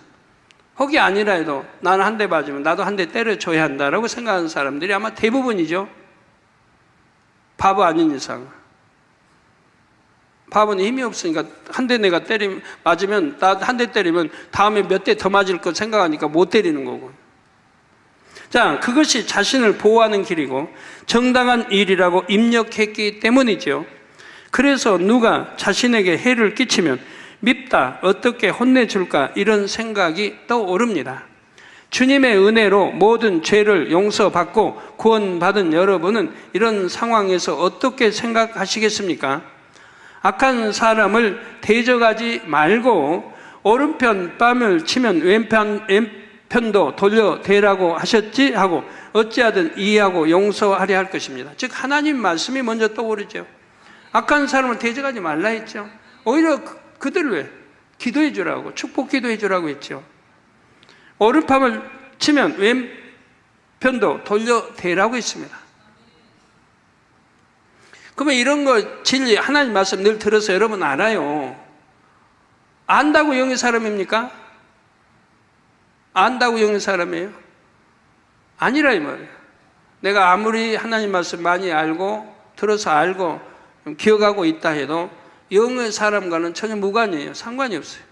혹이 아니라 해도 나는 한 대 맞으면 나도 한 대 때려줘야 한다라고 생각하는 사람들이 아마 대부분이죠. 바보 아닌 이상. 바보는 힘이 없으니까 한 대 내가 맞으면 나 한 대 때리면 다음에 몇 대 더 맞을 거 생각하니까 못 때리는 거고. 자, 그것이 자신을 보호하는 길이고 정당한 일이라고 입력했기 때문이죠. 그래서 누가 자신에게 해를 끼치면 밉다, 어떻게 혼내줄까 이런 생각이 떠오릅니다. 주님의 은혜로 모든 죄를 용서받고 구원받은 여러분은 이런 상황에서 어떻게 생각하시겠습니까? 악한 사람을 대적하지 말고 오른편 뺨을 치면 왼편도 돌려대라고 하셨지 하고 어찌하든 이해하고 용서하려 할 것입니다. 즉 하나님 말씀이 먼저 떠오르죠. 악한 사람을 대적하지 말라 했죠. 오히려 그들을 왜? 기도해 주라고, 축복 기도해 주라고 했죠. 오른편을 치면 왼편도 돌려대라고 했습니다. 그러면 이런 거 진리 하나님 말씀 늘 들어서 여러분 알아요. 안다고 영의 사람입니까? 안다고 영의 사람이에요? 아니라 이 말이에요. 내가 아무리 하나님 말씀 많이 알고 들어서 알고 기억하고 있다 해도 영의 사람과는 전혀 무관이에요. 상관이 없어요.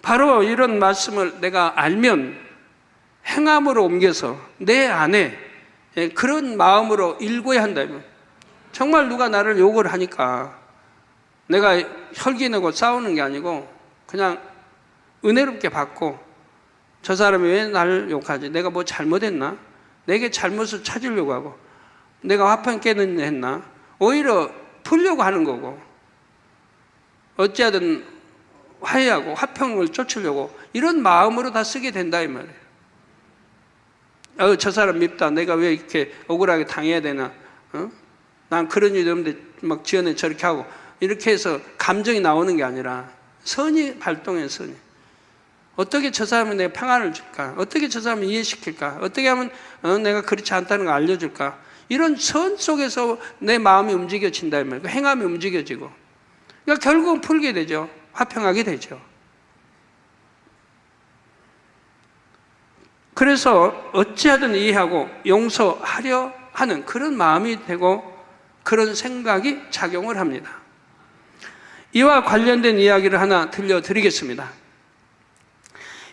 바로 이런 말씀을 내가 알면 행함으로 옮겨서 내 안에 그런 마음으로 일궈야 한다면, 정말 누가 나를 욕을 하니까 내가 혈기내고 싸우는 게 아니고 그냥 은혜롭게 받고, 저 사람이 왜 나를 욕하지? 내가 뭐 잘못했나? 내게 잘못을 찾으려고 하고 내가 화평 깨는 했나? 오히려 풀려고 하는 거고, 어찌하든 화해하고 화평을 쫓으려고 이런 마음으로 다 쓰게 된다 이 말이에요. 저 사람 밉다. 내가 왜 이렇게 억울하게 당해야 되나? 난 그런 일이 없는데 막 지어내 저렇게 하고, 이렇게 해서 감정이 나오는 게 아니라 선이 발동해. 선이 어떻게 저 사람이 내가 평안을 줄까? 어떻게 저 사람을 이해시킬까? 어떻게 하면 내가 그렇지 않다는 걸 알려줄까? 이런 선 속에서 내 마음이 움직여진다 말이에요. 행함이 움직여지고, 그러니까 결국은 풀게 되죠. 화평하게 되죠. 그래서 어찌하든 이해하고 용서하려 하는 그런 마음이 되고 그런 생각이 작용을 합니다. 이와 관련된 이야기를 하나 들려드리겠습니다.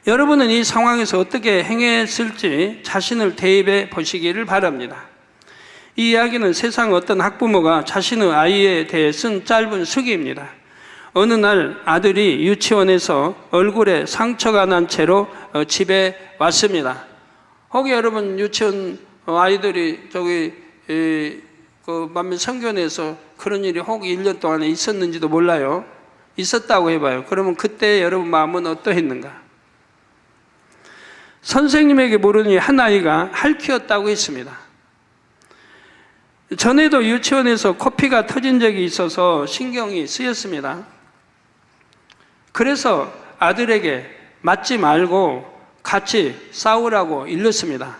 여러분은 이 상황에서 어떻게 행했을지 자신을 대입해 보시기를 바랍니다. 이 이야기는 세상 어떤 학부모가 자신의 아이에 대해 쓴 짧은 수기입니다. 어느 날 아들이 유치원에서 얼굴에 상처가 난 채로 집에 왔습니다. 혹시 여러분 유치원 아이들이 그 만민 성견에서 그런 일이 혹 1년 동안에 있었는지도 몰라요. 있었다고 해봐요. 그러면 그때 여러분 마음은 어떠했는가? 선생님에게 모르니 한 아이가 핥히었다고 했습니다. 전에도 유치원에서 코피가 터진 적이 있어서 신경이 쓰였습니다. 그래서 아들에게 맞지 말고 같이 싸우라고 일렀습니다.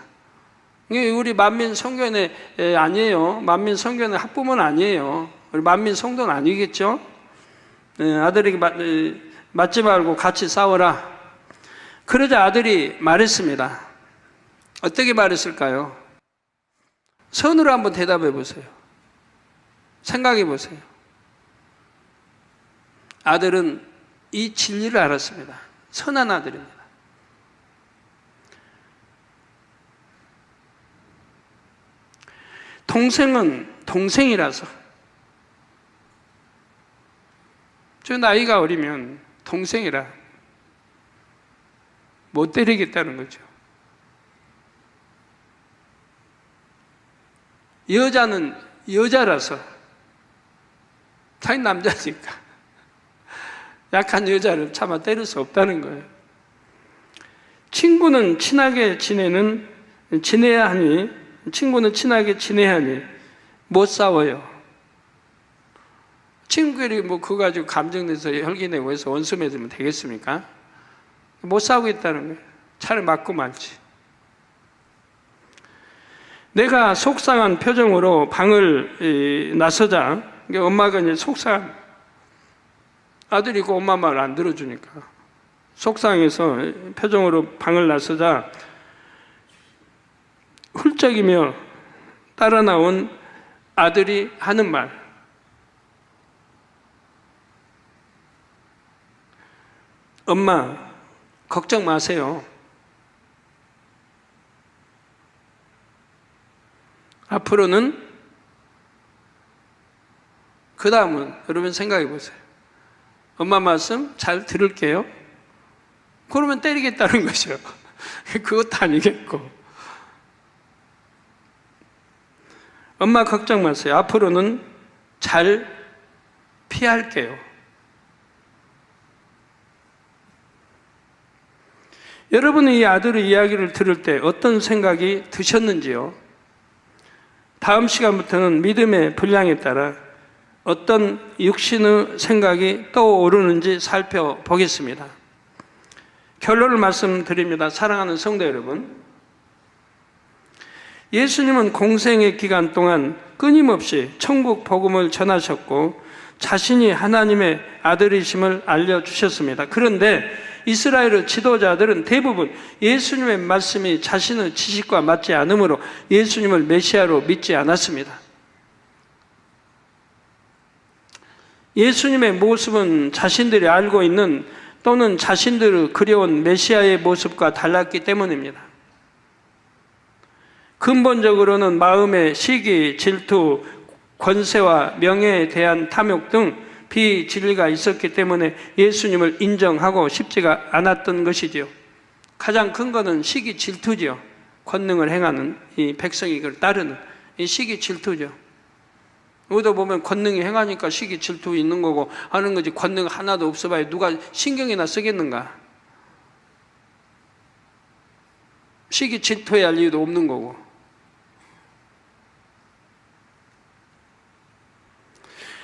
우리 만민 성견회 아니에요. 만민 성견회 학부모는 아니에요. 우리 만민 성도는 아니겠죠? 아들에게 맞지 말고 같이 싸워라. 그러자 아들이 말했습니다. 어떻게 말했을까요? 선으로 한번 대답해 보세요. 생각해 보세요. 아들은 이 진리를 알았습니다. 선한 아들입니다. 동생은 동생이라서, 저 나이가 어리면 동생이라 못 때리겠다는 거죠. 여자는 여자라서, 자기 남자니까 약한 여자를 차마 때릴 수 없다는 거예요. 친구는 친하게 지내야 하니 못 싸워요. 친구들이 그거 가지고 감정내서 혈기내고 해서 원수 맺으면 되겠습니까? 못 싸우겠다는 거예요. 차를 맞고 말지. 내가 속상한 표정으로 방을 나서자, 엄마가 이제 속상한, 아들이 그 엄마 말 안 들어주니까 속상해서 표정으로 방을 나서자 훌쩍이며 따라 나온 아들이 하는 말, 엄마 걱정 마세요. 앞으로는, 그 다음은 여러분 생각해 보세요. 엄마 말씀 잘 들을게요. 그러면 때리겠다는 거죠. 그것도 아니겠고. 엄마 걱정 마세요. 앞으로는 잘 피할게요. 여러분이 이 아들의 이야기를 들을 때 어떤 생각이 드셨는지요? 다음 시간부터는 믿음의 분량에 따라 어떤 육신의 생각이 떠오르는지 살펴보겠습니다. 결론을 말씀드립니다. 사랑하는 성도 여러분, 예수님은 공생의 기간 동안 끊임없이 천국 복음을 전하셨고 자신이 하나님의 아들이심을 알려주셨습니다. 그런데 이스라엘의 지도자들은 대부분 예수님의 말씀이 자신의 지식과 맞지 않으므로 예수님을 메시아로 믿지 않았습니다. 예수님의 모습은 자신들이 알고 있는 또는 자신들의 그려온 메시아의 모습과 달랐기 때문입니다. 근본적으로는 마음의 시기, 질투, 권세와 명예에 대한 탐욕 등 비진리가 있었기 때문에 예수님을 인정하고 싶지가 않았던 것이지요. 가장 큰 것은 시기, 질투죠. 권능을 행하는 이 백성이 이걸 따르는 이 시기, 질투죠. 우리도 보면 권능이 행하니까 시기, 질투 있는 거고 하는 거지, 권능 하나도 없어봐야 누가 신경이나 쓰겠는가? 시기, 질투해야 할 이유도 없는 거고.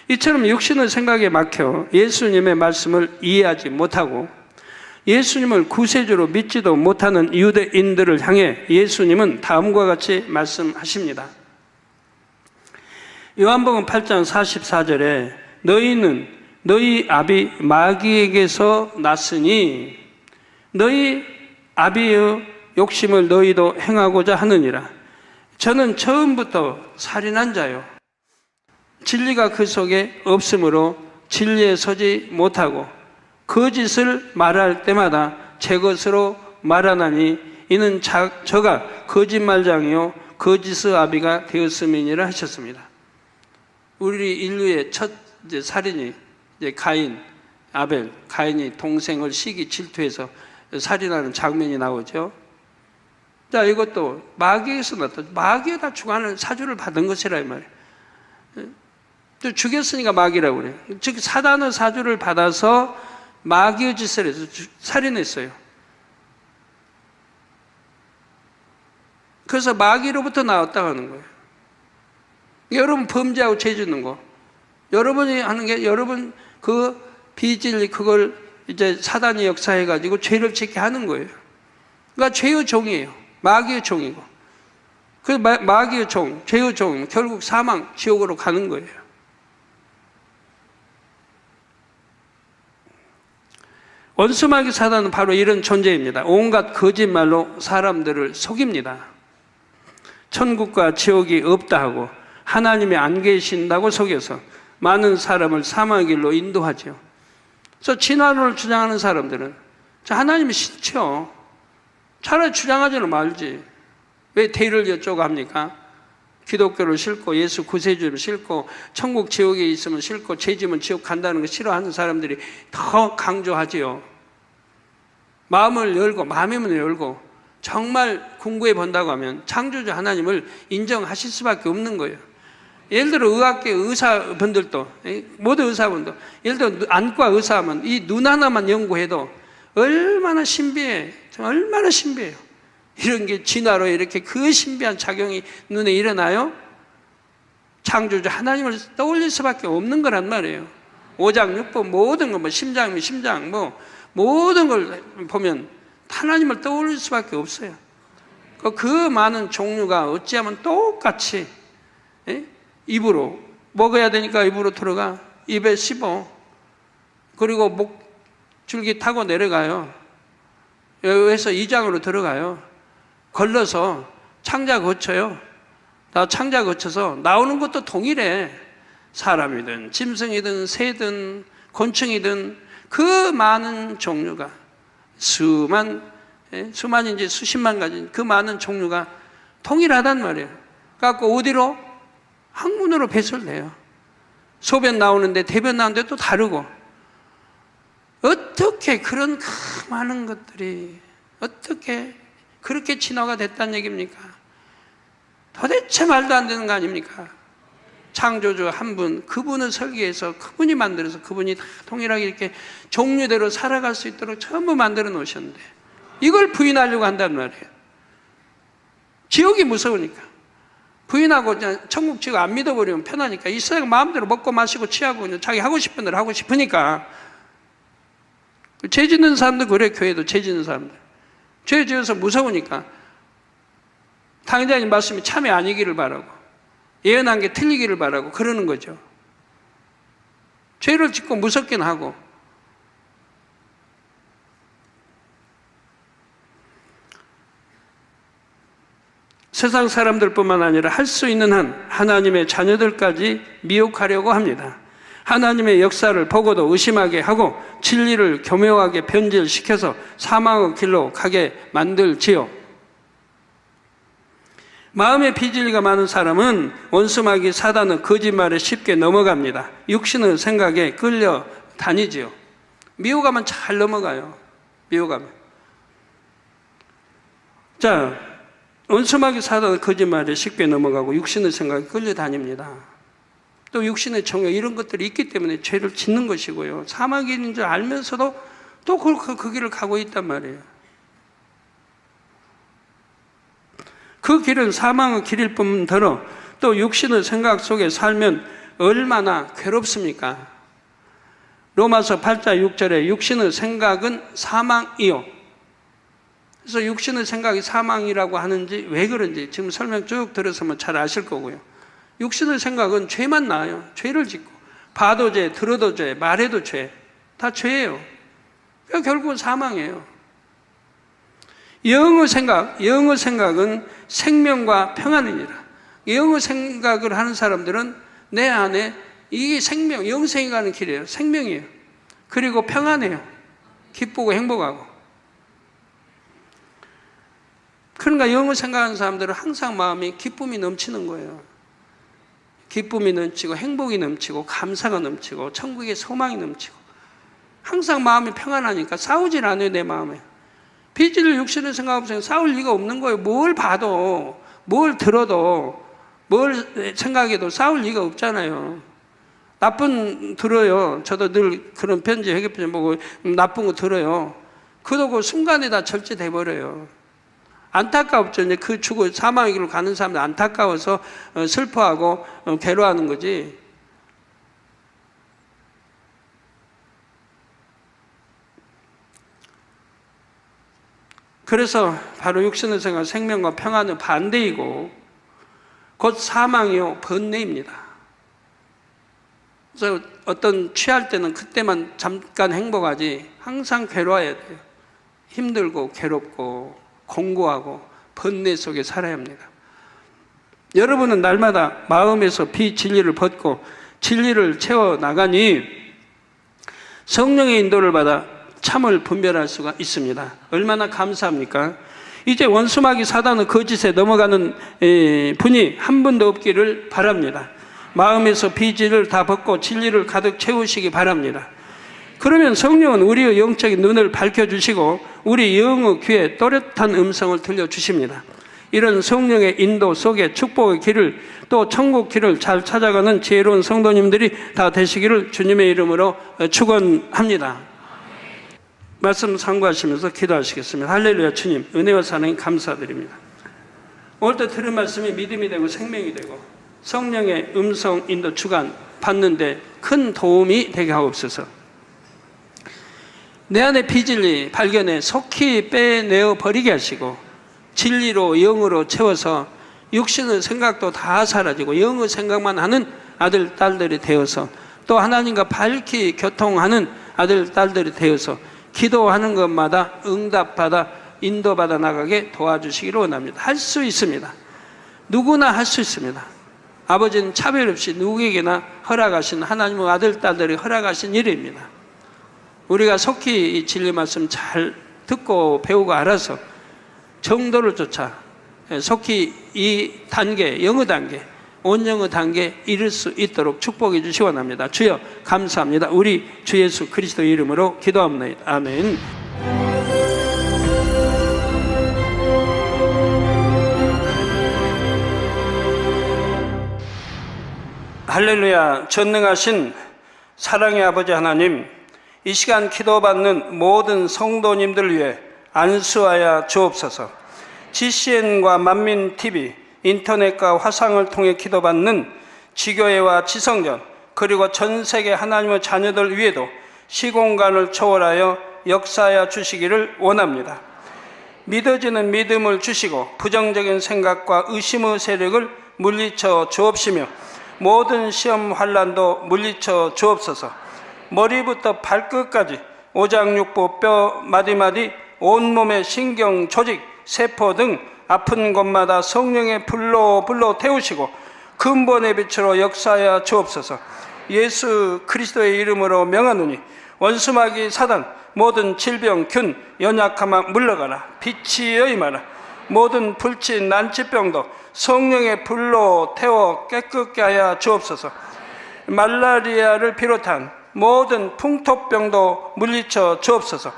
이처럼 육신의 생각에 막혀 예수님의 말씀을 이해하지 못하고 예수님을 구세주로 믿지도 못하는 유대인들을 향해 예수님은 다음과 같이 말씀하십니다. 요한복음 8장 44절에 너희는 너희 아비 마귀에게서 났으니 너희 아비의 욕심을 너희도 행하고자 하느니라. 저는 처음부터 살인한 자요, 진리가 그 속에 없으므로 진리에 서지 못하고 거짓을 말할 때마다 제 것으로 말하나니 이는 저가 거짓말장이요 거짓의 아비가 되었음이니라 하셨습니다. 우리 인류의 첫 살인이 가인, 아벨, 가인이 동생을 시기 질투해서 살인하는 장면이 나오죠. 자, 이것도 마귀에서 나타났다. 마귀에다 주관을 사주를 받은 것이라 이 말이에요. 또 죽였으니까 마귀라고 그래요. 즉 사단의 사주를 받아서 마귀의 짓을 해서 살인했어요. 그래서 마귀로부터 나왔다고 하는 거예요. 여러분 범죄하고 죄 짓는 거, 여러분이 하는 게 여러분 그 비진리 그걸 이제 사단이 역사해가지고 죄를 짓게 하는 거예요. 그러니까 죄의 종이에요. 마귀의 종이고. 그 마귀의 종, 죄의 종이면 결국 사망, 지옥으로 가는 거예요. 원수마귀 사단은 바로 이런 존재입니다. 온갖 거짓말로 사람들을 속입니다. 천국과 지옥이 없다 하고 하나님이 안 계신다고 속여서 많은 사람을 사망의 길로 인도하죠. 그래서 진화론을 주장하는 사람들은 하나님이 싫죠. 차라리 주장하지는 말지. 왜 대의를 여쭤고 합니까? 기독교를 싫고 예수 구세주를 싫고 천국 지옥에 있으면 싫고 죄지면 지옥 간다는 거 싫어하는 사람들이 더 강조하지요. 마음을 열고 마음의 문을 열고 정말 궁구해 본다고 하면 창조주 하나님을 인정하실 수밖에 없는 거예요. 예를 들어 의학계 의사분들도 모든 의사분도 예를 들어 안과 의사하면 이 눈 하나만 연구해도 얼마나 신비해. 얼마나 신비해요. 이런 게 진화로 이렇게 그 신비한 작용이 눈에 일어나요? 창조주 하나님을 떠올릴 수밖에 없는 거란 말이에요. 오장육부 모든 거, 심장이면 심장, 모든 걸 보면 하나님을 떠올릴 수밖에 없어요. 그 많은 종류가 어찌하면 똑같이 입으로 먹어야 되니까 입으로 들어가, 입에 씹어, 그리고 목줄기 타고 내려가요. 여기서 이장으로 들어가요. 걸러서 창자 거쳐요. 다 창자 거쳐서 나오는 것도 동일해. 사람이든 짐승이든 새든 곤충이든 그 많은 종류가 수만인지 수십만 가지 그 많은 종류가 동일하단 말이에요. 그래서 어디로? 학문으로 배설돼요. 소변 나오는데 대변 나오는데 또 다르고. 어떻게 그런 많은 것들이 어떻게 그렇게 진화가 됐다는 얘기입니까? 도대체 말도 안 되는 거 아닙니까? 창조주 한 분, 그분을 설계해서 그분이 만들어서 그분이 다 동일하게 이렇게 종류대로 살아갈 수 있도록 전부 만들어 놓으셨는데 이걸 부인하려고 한단 말이에요. 지옥이 무서우니까. 부인하고 천국 지옥 안 믿어버리면 편하니까 이 세상 마음대로 먹고 마시고 취하고 그냥 자기 하고 싶은 대로 하고 싶으니까. 죄 짓는 사람도 그래. 교회도 죄 짓는 사람들 죄 지어서 무서우니까 당회장님 말씀이 참이 아니기를 바라고 예언한 게 틀리기를 바라고 그러는 거죠. 죄를 짓고 무섭긴 하고. 세상 사람들뿐만 아니라 할 수 있는 한 하나님의 자녀들까지 미혹하려고 합니다. 하나님의 역사를 보고도 의심하게 하고 진리를 교묘하게 변질시켜서 사망의 길로 가게 만들지요. 마음의 비진리가 많은 사람은 원수마귀 사단의 거짓말에 쉽게 넘어갑니다. 육신의 생각에 끌려 다니지요. 미혹하면 잘 넘어가요. 미혹하면. 자, 원수마귀 사단의 거짓말에 쉽게 넘어가고 육신의 생각에 끌려 다닙니다. 또 육신의 정욕 이런 것들이 있기 때문에 죄를 짓는 것이고요. 사망이 있는 줄 알면서도 또 그 길을 가고 있단 말이에요. 그 길은 사망의 길일 뿐더러 또 육신의 생각 속에 살면 얼마나 괴롭습니까? 로마서 8장 6절에 육신의 생각은 사망이요. 그래서 육신의 생각이 사망이라고 하는지 왜 그런지 지금 설명 쭉 들었으면 잘 아실 거고요. 육신의 생각은 죄만 나와요. 죄를 짓고 봐도 죄, 들어도 죄, 말해도 죄, 다 죄예요. 그러니까 결국은 사망이에요. 영의 생각은 생명과 평안이니라. 영의 생각을 하는 사람들은 내 안에 이게 생명, 영생이 가는 길이에요. 생명이에요. 그리고 평안해요. 기쁘고 행복하고. 그러니까 영어 생각하는 사람들은 항상 마음이 기쁨이 넘치는 거예요. 기쁨이 넘치고 행복이 넘치고 감사가 넘치고 천국의 소망이 넘치고 항상 마음이 평안하니까 싸우질 않아요. 내 마음에. 비질을 육신을 생각하면 싸울 리가 없는 거예요. 뭘 봐도 뭘 들어도 뭘 생각해도 싸울 리가 없잖아요. 나쁜 들어요. 저도 늘 그런 편지 회개편지 보고 나쁜 거 들어요. 그러고 그 순간에 다 절제돼 버려요. 안타깝죠. 이제 그 죽어 사망의 길로 가는 사람들 안타까워서 슬퍼하고 괴로워하는 거지. 그래서 바로 육신의 생각, 생명과 평안은 반대이고 곧 사망이요 번뇌입니다. 그래서 어떤 취할 때는 그때만 잠깐 행복하지 항상 괴로워야 돼요. 힘들고 괴롭고 공고하고 번뇌 속에 살아야 합니다. 여러분은 날마다 마음에서 비진리를 벗고 진리를 채워나가니 성령의 인도를 받아 참을 분별할 수가 있습니다. 얼마나 감사합니까? 이제 원수마귀 사단의 거짓에 넘어가는 분이 한 분도 없기를 바랍니다. 마음에서 비진리를 다 벗고 진리를 가득 채우시기 바랍니다. 그러면 성령은 우리의 영적인 눈을 밝혀주시고 우리 영의 귀에 또렷한 음성을 들려주십니다. 이런 성령의 인도 속에 축복의 길을 또 천국 길을 잘 찾아가는 지혜로운 성도님들이 다 되시기를 주님의 이름으로 축원합니다. 말씀 참고하시면서 기도하시겠습니다. 할렐루야. 주님 은혜와 사랑에 감사드립니다. 오늘도 들은 말씀이 믿음이 되고 생명이 되고 성령의 음성 인도 주관 받는데 큰 도움이 되게 하옵소서. 내 안의 비진리 발견에 속히 빼내어 버리게 하시고 진리로 영으로 채워서 육신의 생각도 다 사라지고 영의 생각만 하는 아들 딸들이 되어서 또 하나님과 밝히 교통하는 아들 딸들이 되어서 기도하는 것마다 응답받아 인도받아 나가게 도와주시기를 원합니다. 할 수 있습니다. 누구나 할 수 있습니다. 아버지는 차별 없이 누구에게나 허락하신 하나님의 아들 딸들이 허락하신 일입니다. 우리가 속히 이 진리 말씀 잘 듣고 배우고 알아서 정도를 쫓아 속히 이 단계, 영의 단계, 온영의 단계에 이를 수 있도록 축복해 주시기 원합니다. 주여 감사합니다. 우리 주 예수 그리스도 이름으로 기도합니다. 아멘. 할렐루야. 전능하신 사랑의 아버지 하나님, 이 시간 기도받는 모든 성도님들 위해 안수하여 주옵소서. GCN과 만민TV, 인터넷과 화상을 통해 기도받는 지교회와 지성전 그리고 전 세계 하나님의 자녀들 위에도 시공간을 초월하여 역사하여 주시기를 원합니다. 믿어지는 믿음을 주시고 부정적인 생각과 의심의 세력을 물리쳐 주옵시며 모든 시험 환난도 물리쳐 주옵소서. 머리부터 발끝까지 오장육부 뼈 마디마디 온몸의 신경 조직 세포 등 아픈 곳마다 성령의 불로 태우시고 근본의 빛으로 역사하여 주옵소서. 예수 그리스도의 이름으로 명하노니 원수마귀 사단 모든 질병 균 연약함아 물러가라. 빛이 임하라. 모든 불친 난치병도 성령의 불로 태워 깨끗게 하여 주옵소서. 말라리아를 비롯한 모든 풍토병도 물리쳐 주옵소서.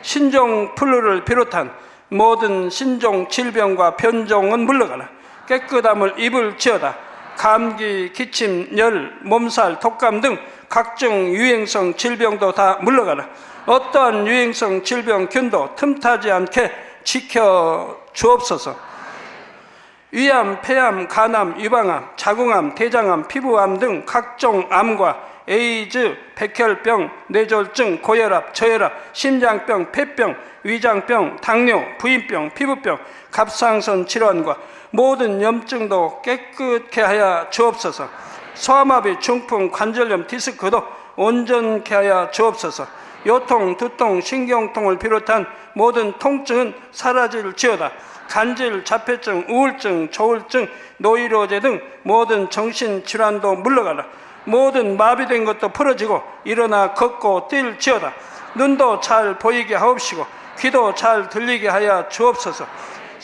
신종플루를 비롯한 모든 신종 질병과 변종은 물러가라. 깨끗함을 입을지어다. 감기, 기침, 열, 몸살, 독감 등 각종 유행성 질병도 다 물러가라. 어떠한 유행성 질병 균도 틈타지 않게 지켜 주옵소서. 위암, 폐암, 간암, 유방암, 자궁암, 대장암, 피부암 등 각종 암과 에이즈, 백혈병, 뇌졸중, 고혈압, 저혈압, 심장병, 폐병, 위장병, 당뇨, 부인병, 피부병, 갑상선 질환과 모든 염증도 깨끗게 하여 주옵소서. 소아마비, 중풍, 관절염, 디스크도 온전케 하여 주옵소서. 요통, 두통, 신경통을 비롯한 모든 통증은 사라질지어다. 간질, 자폐증, 우울증, 조울증, 노이로제 등 모든 정신질환도 물러가라. 모든 마비된 것도 풀어지고 일어나 걷고 뛸지어다. 눈도 잘 보이게 하옵시고 귀도 잘 들리게 하여 주옵소서.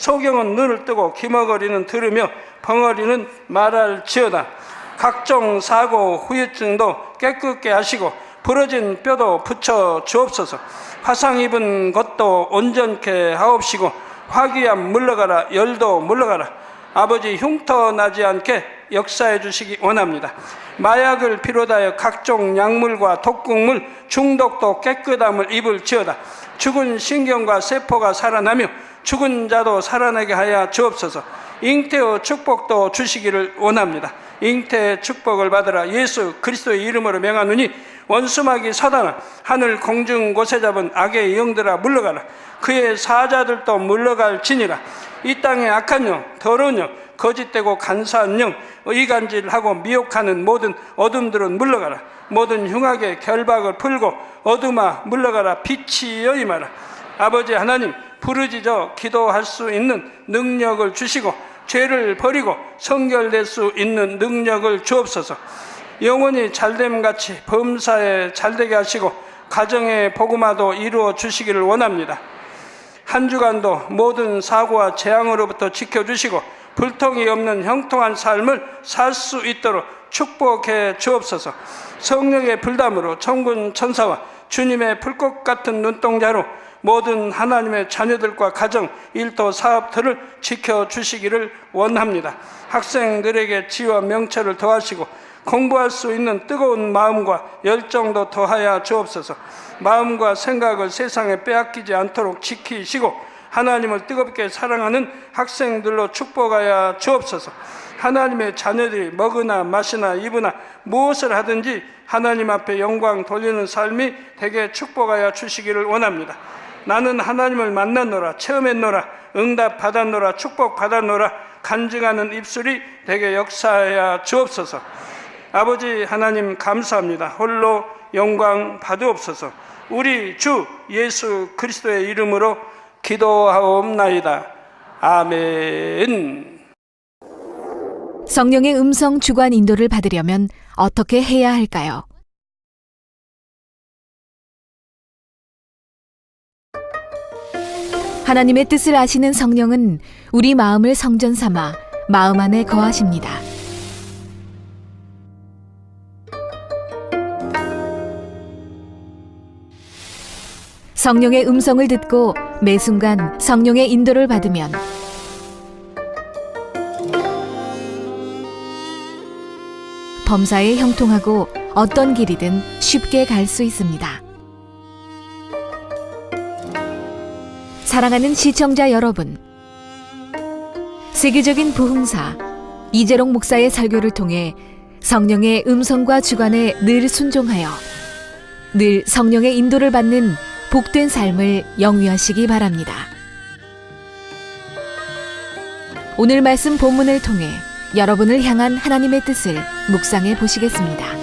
소경은 눈을 뜨고 기머거리는 들으며 벙어리는 말할지어다. 각종 사고 후유증도 깨끗게 하시고 부러진 뼈도 붙여 주옵소서. 화상 입은 것도 온전케 하옵시고 화기암 물러가라, 열도 물러가라. 아버지 흉터 나지 않게 역사해 주시기 원합니다. 마약을 비롯하여 각종 약물과 독극물 중독도 깨끗함을 입을지어다. 죽은 신경과 세포가 살아나며 죽은 자도 살아나게 하여 주옵소서. 잉태의 축복도 주시기를 원합니다. 잉태의 축복을 받으라. 예수 그리스도의 이름으로 명하노니 원수마귀 사단아, 하늘 공중 곳에 잡은 악의 영들아 물러가라. 그의 사자들도 물러갈지니라. 이 땅의 악한 영, 더러운 영, 거짓되고 간사한 영, 이간질하고 미혹하는 모든 어둠들은 물러가라. 모든 흉악의 결박을 풀고 어둠아 물러가라. 빛이여 임하라. 아버지 하나님, 부르짖어 기도할 수 있는 능력을 주시고 죄를 버리고 성결될 수 있는 능력을 주옵소서. 영원히 잘됨같이 범사에 잘되게 하시고 가정의 복음화도 이루어 주시기를 원합니다. 한 주간도 모든 사고와 재앙으로부터 지켜주시고 불통이 없는 형통한 삶을 살 수 있도록 축복해 주옵소서. 성령의 불담으로 천군 천사와 주님의 불꽃 같은 눈동자로 모든 하나님의 자녀들과 가정, 일터, 사업들을 지켜주시기를 원합니다. 학생들에게 지혜와 명철을 더하시고 공부할 수 있는 뜨거운 마음과 열정도 더하여 주옵소서. 마음과 생각을 세상에 빼앗기지 않도록 지키시고 하나님을 뜨겁게 사랑하는 학생들로 축복하여 주옵소서. 하나님의 자녀들이 먹으나 마시나 입으나 무엇을 하든지 하나님 앞에 영광 돌리는 삶이 되게 축복하여 주시기를 원합니다. 나는 하나님을 만났노라, 체험했노라, 응답 받았노라, 축복 받았노라 간증하는 입술이 되게 역사하여 주옵소서. 아버지 하나님 감사합니다. 홀로 영광 받으옵소서. 우리 주 예수 그리스도의 이름으로 기도하옵나이다. 아멘. 성령의 음성 주관 인도를 받으려면 어떻게 해야 할까요? 하나님의 뜻을 아시는 성령은 우리 마음을 성전 삼아 마음 안에 거하십니다. 성령의 음성을 듣고 매 순간 성령의 인도를 받으면 범사에 형통하고 어떤 길이든 쉽게 갈 수 있습니다. 사랑하는 시청자 여러분, 세계적인 부흥사 이재롱 목사의 설교를 통해 성령의 음성과 주관에 늘 순종하여 늘 성령의 인도를 받는 복된 삶을 영위하시기 바랍니다. 오늘 말씀 본문을 통해 여러분을 향한 하나님의 뜻을 묵상해 보시겠습니다.